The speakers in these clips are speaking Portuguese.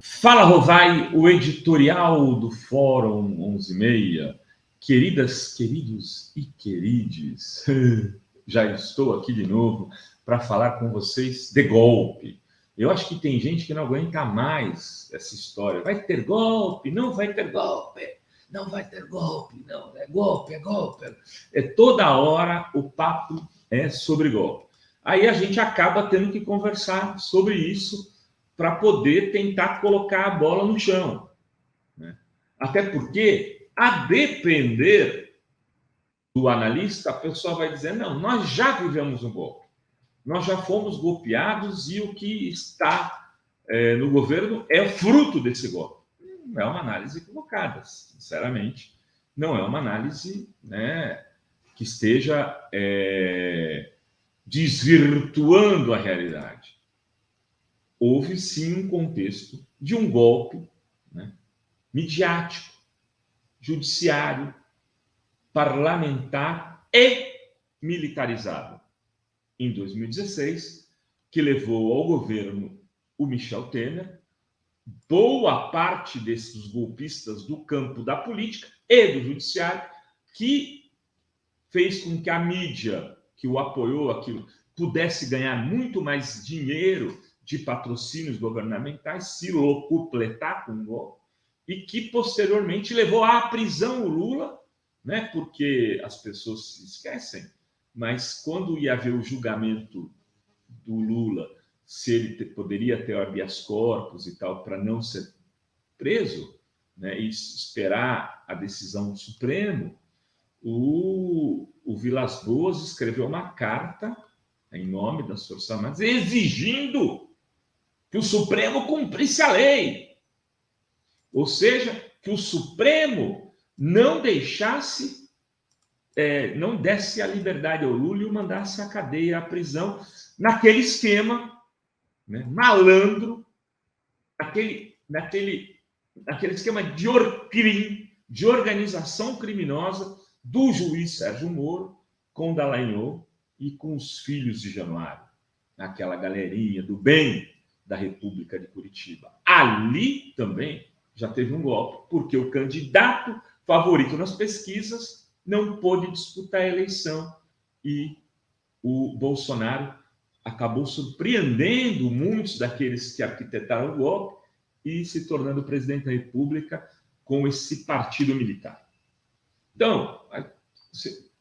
Fala, Rovai, o editorial do Fórum 11:30. Queridas, queridos e querides, já estou aqui de novo para falar com vocês de golpe. Eu acho que tem gente que não aguenta mais essa história. Vai ter golpe, não vai ter golpe, não vai ter golpe, não, é golpe, é golpe. É toda hora o papo é sobre golpe. Aí a gente acaba tendo que conversar sobre isso para poder tentar colocar a bola no chão, né? Até porque, a depender do analista, a pessoa vai dizer, não, nós já vivemos um golpe, nós já fomos golpeados e o que está no governo é fruto desse golpe. Não é uma análise equivocada, sinceramente, não é uma análise, né, que esteja desvirtuando a realidade. Houve, sim, um contexto de um golpe, né, midiático, judiciário, parlamentar e militarizado em 2016, que levou ao governo o Michel Temer, boa parte desses golpistas do campo da política e do judiciário, que fez com que a mídia que o apoiou aquilo pudesse ganhar muito mais dinheiro de patrocínios governamentais, se locupletar com o golpe, e que posteriormente levou à prisão o Lula, né? Porque as pessoas se esquecem, mas quando ia haver o julgamento do Lula, se ele poderia ter habeas corpus e tal, para não ser preso, né, e esperar a decisão do Supremo, o Vilas Boas escreveu uma carta em nome das Forças Armadas exigindo que o Supremo cumprisse a lei. Ou seja, que o Supremo não deixasse, não desse a liberdade ao Lula e o mandasse à cadeia, à prisão, naquele esquema, né, malandro, naquele esquema de Orcrim, de organização criminosa do juiz Sérgio Moro com Dallagnol e com os filhos de Januário, aquela galerinha do bem da República de Curitiba. Ali também já teve um golpe, porque o candidato favorito nas pesquisas não pôde disputar a eleição e o Bolsonaro acabou surpreendendo muitos daqueles que arquitetaram o golpe e se tornando presidente da República com esse partido militar. Então,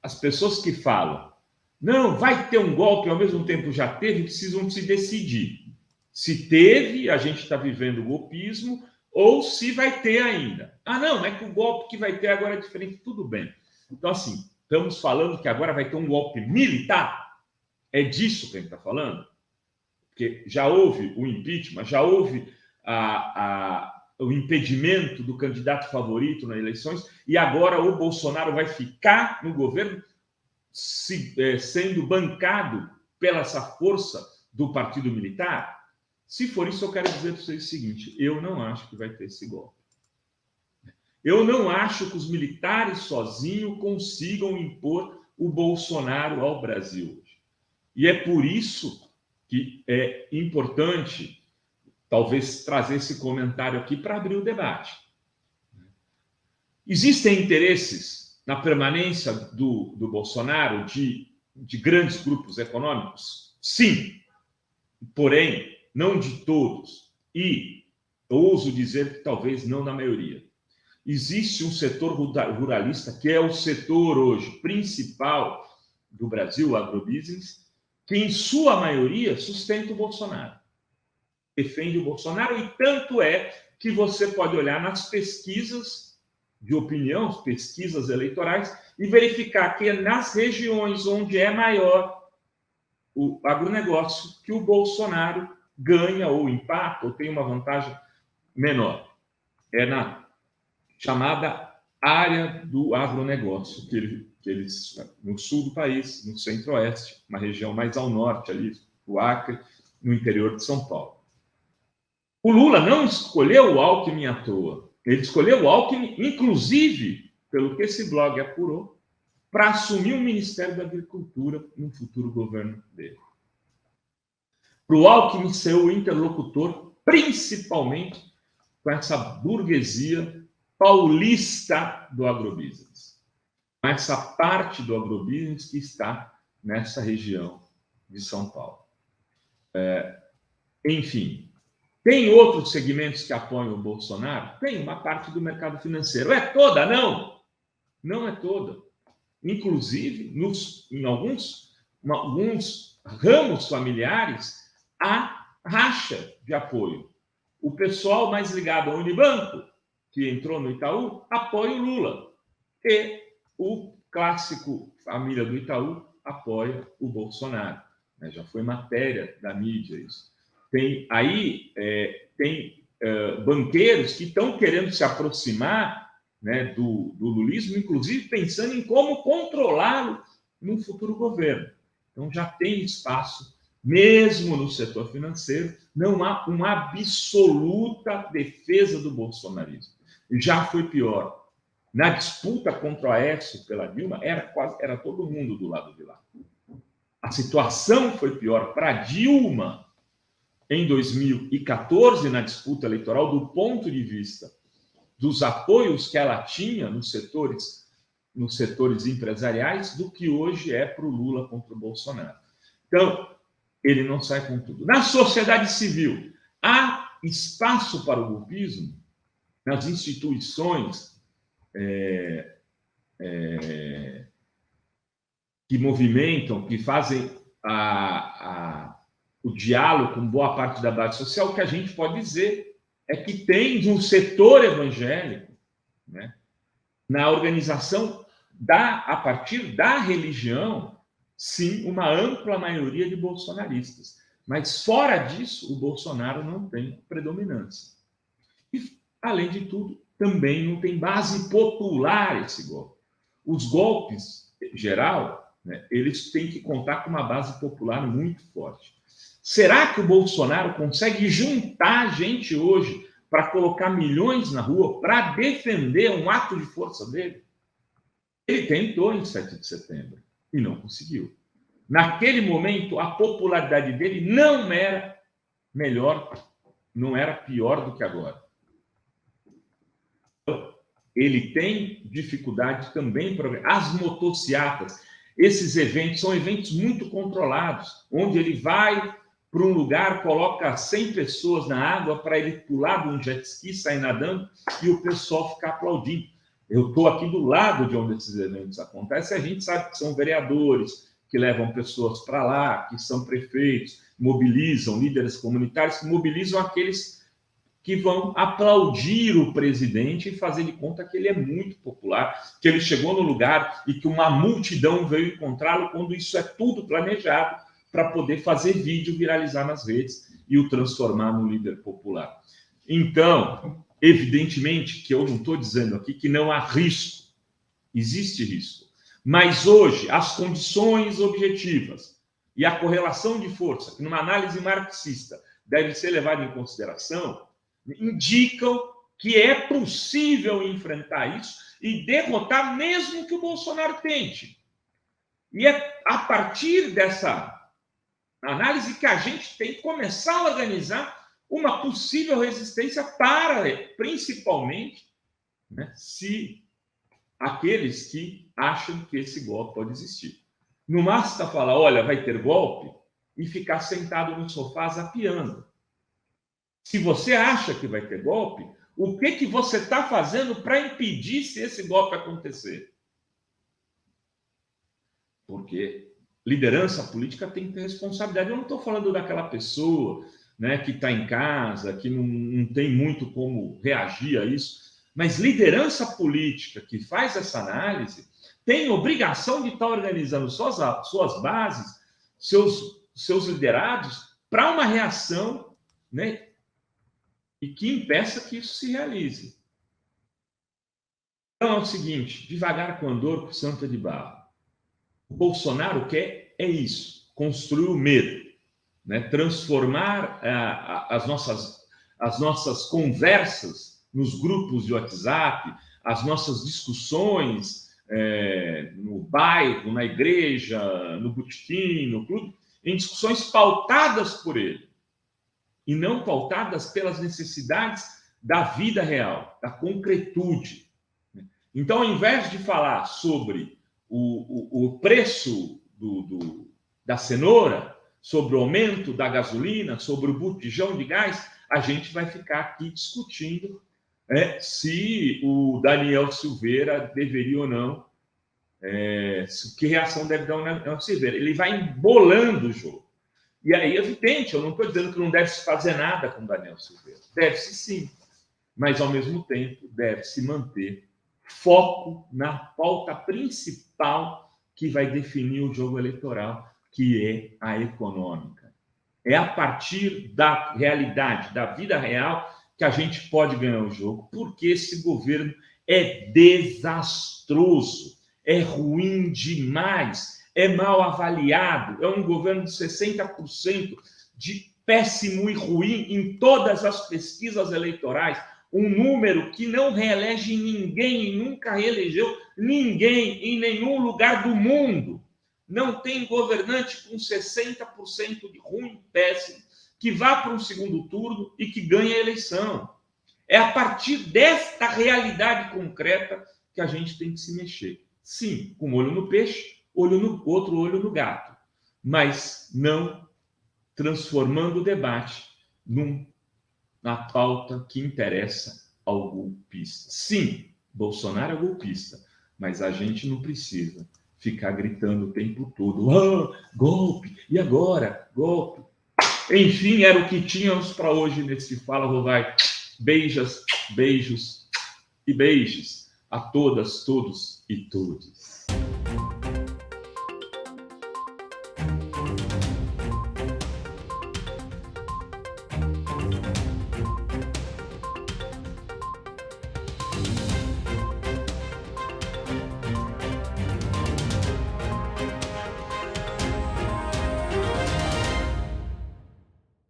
as pessoas que falam, não, vai ter um golpe, ao mesmo tempo já teve, precisam se decidir. Se teve, a gente está vivendo o golpismo, ou se vai ter ainda. Ah, não é que o golpe que vai ter agora é diferente. Tudo bem. Então, assim, estamos falando que agora vai ter um golpe militar? É disso que a gente está falando? Porque já houve o impeachment, já houve o impedimento do candidato favorito nas eleições, e agora o Bolsonaro vai ficar no governo sendo bancado pela essa força do partido militar? Se for isso, eu quero dizer para vocês o seguinte, eu não acho que vai ter esse golpe. Eu não acho que os militares sozinhos consigam impor o Bolsonaro ao Brasil hoje. E é por isso que é importante, talvez, trazer esse comentário aqui para abrir o debate. Existem interesses na permanência do Bolsonaro de grandes grupos econômicos? Sim. Porém, não de todos, e ouso dizer que talvez não na maioria. Existe um setor ruralista, que é o setor hoje principal do Brasil, o agrobusiness, que em sua maioria sustenta o Bolsonaro, defende o Bolsonaro, e tanto é que você pode olhar nas pesquisas de opinião, pesquisas eleitorais, e verificar que é nas regiões onde é maior o agronegócio que o Bolsonaro ganha ou empata ou tem uma vantagem menor. É na chamada área do agronegócio, que eles no sul do país, no centro-oeste, uma região mais ao norte ali, o Acre, no interior de São Paulo. O Lula não escolheu o Alckmin à toa. Ele escolheu o Alckmin, inclusive, pelo que esse blog apurou, para assumir o Ministério da Agricultura no futuro governo dele. Para o Alckmin ser o interlocutor, principalmente com essa burguesia paulista do agrobusiness, com essa parte do agrobusiness que está nessa região de São Paulo. Enfim, tem outros segmentos que apoiam o Bolsonaro? Tem uma parte do mercado financeiro. É toda? Não! Não é toda. Inclusive, em alguns ramos familiares, há racha de apoio. O pessoal mais ligado ao Unibanco, que entrou no Itaú, apoia o Lula. E o clássico família do Itaú apoia o Bolsonaro. Já foi matéria da mídia isso. Tem banqueiros que estão querendo se aproximar, né, do lulismo, inclusive pensando em como controlá-lo no futuro governo. Então já tem espaço, mesmo no setor financeiro, não há uma absoluta defesa do bolsonarismo. Já foi pior. Na disputa contra o Aécio pela Dilma, era todo mundo do lado de lá. A situação foi pior para Dilma em 2014, na disputa eleitoral, do ponto de vista dos apoios que ela tinha nos setores empresariais, do que hoje é para o Lula contra o Bolsonaro. Então, ele não sai com tudo. Na sociedade civil, há espaço para o golpismo nas instituições que movimentam, que fazem o diálogo com boa parte da base social. O que a gente pode dizer é que tem no setor evangélico, né, na organização a partir da religião, sim, uma ampla maioria de bolsonaristas. Mas fora disso, o Bolsonaro não tem predominância. E, além de tudo, também não tem base popular esse golpe. Os golpes, em geral, né, eles têm que contar com uma base popular muito forte. Será que o Bolsonaro consegue juntar gente hoje para colocar milhões na rua para defender um ato de força dele? Ele tentou em 7 de setembro e não conseguiu. Naquele momento, a popularidade dele não era melhor, não era pior do que agora. Ele tem dificuldade também para as motociatas. Esses eventos são eventos muito controlados, onde ele vai para um lugar, coloca 100 pessoas na água para ele pular de um jet ski, sair nadando e o pessoal ficar aplaudindo. Eu estou aqui do lado de onde esses eventos acontecem, a gente sabe que são vereadores que levam pessoas para lá, que são prefeitos, mobilizam líderes comunitários, que mobilizam aqueles que vão aplaudir o presidente e fazer de conta que ele é muito popular, que ele chegou no lugar e que uma multidão veio encontrá-lo, quando isso é tudo planejado para poder fazer vídeo, viralizar nas redes e o transformar no líder popular. Então, evidentemente que eu não estou dizendo aqui que não há risco, existe risco, mas hoje as condições objetivas e a correlação de força, que numa análise marxista deve ser levada em consideração, indicam que é possível enfrentar isso e derrotar mesmo que o Bolsonaro tente. E é a partir dessa análise que a gente tem que começar a organizar uma possível resistência para, principalmente, né, se aqueles que acham que esse golpe pode existir. Não basta falar, olha, vai ter golpe, e ficar sentado no sofá zapeando. Se você acha que vai ter golpe, o que você está fazendo para impedir se esse golpe acontecer? Porque liderança política tem que ter responsabilidade. Eu não estou falando daquela pessoa, né, que está em casa, que não tem muito como reagir a isso, mas liderança política que faz essa análise tem obrigação de estar organizando suas bases, seus liderados, para uma reação, né, e que impeça que isso se realize. Então é o seguinte, devagar com andor, com santa de barro. O Bolsonaro quer isso, construir o medo, né? Transformar as nossas conversas nos grupos de WhatsApp, as nossas discussões no bairro, na igreja, no botequim, no clube, em discussões pautadas por ele e não pautadas pelas necessidades da vida real, da concretude. Então, ao invés de falar sobre o preço da cenoura, sobre o aumento da gasolina, sobre o botijão de gás, a gente vai ficar aqui discutindo se o Daniel Silveira deveria ou não, que reação deve dar o Daniel Silveira. Ele vai embolando o jogo. E aí é evidente, eu não estou dizendo que não deve se fazer nada com o Daniel Silveira. Deve-se sim, mas ao mesmo tempo deve-se manter foco na pauta principal que vai definir o jogo eleitoral, que é a econômica. É a partir da realidade, da vida real, que a gente pode ganhar o jogo, porque esse governo é desastroso, é ruim demais, é mal avaliado, é um governo de 60% de péssimo e ruim em todas as pesquisas eleitorais, um número que não reelege ninguém e nunca reelegeu ninguém em nenhum lugar do mundo. Não tem governante com 60% de ruim, péssimo, que vá para um segundo turno e que ganhe a eleição. É a partir desta realidade concreta que a gente tem que se mexer. Sim, com olho no peixe, outro olho no gato, mas não transformando o debate na pauta que interessa ao golpista. Sim, Bolsonaro é golpista, mas a gente não precisa ficar gritando o tempo todo, golpe, e agora? Golpe. Enfim, era o que tínhamos para hoje nesse Fala Rovai. Beijos e beijos a todas, todos e todes.